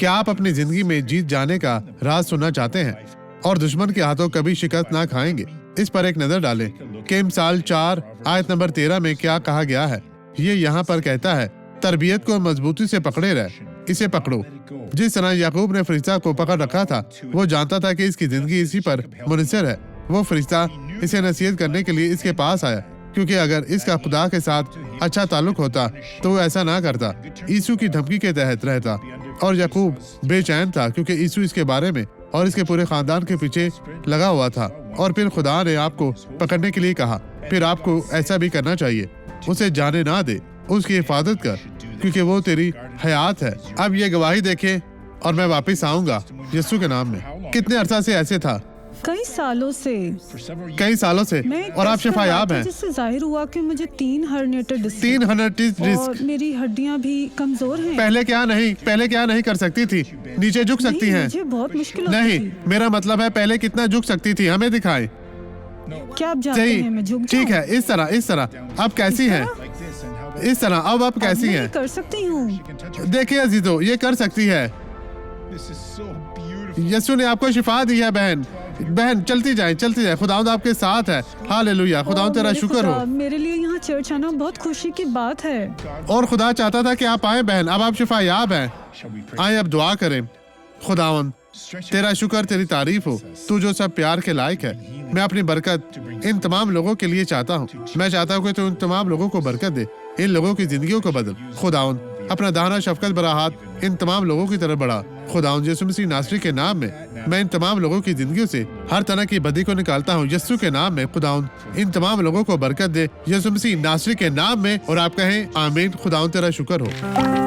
क्या आप अपनी जिंदगी में जीत जाने का राज सुनना चाहते हैं और दुश्मन के हाथों कभी शिकस्त ना खाएंगे? इस पर एक नजर डालें कि मिसाल 4 आयत नंबर 13 में क्या कहा गया है। ये यहाँ पर कहता है, तरबियत को मजबूती से पकड़े रहे, इसे पकड़ो। जिस तरह याकूब ने फरिश्ता को पकड़ रखा था, वो जानता था कि इसकी जिंदगी इसी पर मुनहसर है। वो फरिश्ता इसे नसीहत करने के लिए इसके पास आया, क्योंकि अगर इसका खुदा के साथ अच्छा ताल्लुक होता तो वो ऐसा ना करता, यीशु की धमकी के तहत रहता। और याकूब बेचैन था क्योंकि यीशु इसके बारे में और इसके पूरे खानदान के पीछे लगा हुआ था। और फिर खुदा ने आपको पकड़ने के लिए कहा। फिर आपको ऐसा भी करना चाहिए, उसे जाने ना दे, उसकी हिफाजत कर, क्योंकि वो तेरी हयात है। अब ये गवाही देखें और मैं वापस आऊंगा यीशु के नाम में। कितने अरसा से ऐसे था? कई सालों से मैं और आप शिफायाब हैं। जिससे जाहिर हुआ कि मुझे 3 हर्निएटेड डिस्क 3 हर्निएटेड और डिस्क। मेरी हड्डियां भी कमजोर हैं। पहले क्या नहीं कर सकती थी? नीचे झुक सकती हैं? मुझे बहुत मुश्किल होती नहीं, थी। मेरा मतलब है पहले कितना झुक सकती थी, हमें दिखाएं। क्या आप जानते हैं मैं झुक ठीक जाऊं? है, इस तरह अब कैसी हैं? इस तरह अब आप कैसी मैं हैं? कर सकती हूँ। देखिए अजीजों, ये कर सकती है। यीशु ने आपको शिफा दी है। बहन चलती जाए। खुदावंद आपके साथ है। हालेलुया, खुदावंद तेरा मेरे शुक्र खुदा, हो। मेरे लिए यहाँ चर्च आना बहुत खुशी की बात है। और खुदा चाहता था कि आप आए बहन। अब आप शिफायाब हैं। आए अब दुआ करें। खुदावंद तेरा शुक्र, तेरी तारीफ हो, तू जो सब प्यार के लायक है। मैं अपनी बरकत इन तमाम लोगों के लिए चाहता हूँ। मैं चाहता हूँ कि तू इन तमाम लोगों को बरकत दे, इन लोगों की जिंदगियों को बदल। खुदावंद अपना दाना शफकत भरा हाथ इन तमाम लोगों की तरफ बढ़ा। खुदावंद यीशु मसीह नासरी के नाम में मैं इन तमाम लोगों की जिंदगियों से हर तरह की बदी को निकालता हूँ। यीशु के नाम में खुदावंद इन तमाम लोगों को बरकत दे, यीशु मसीह नासरी के नाम में। और आप कहें आमीन। खुदावंद तेरा शुक्र हो।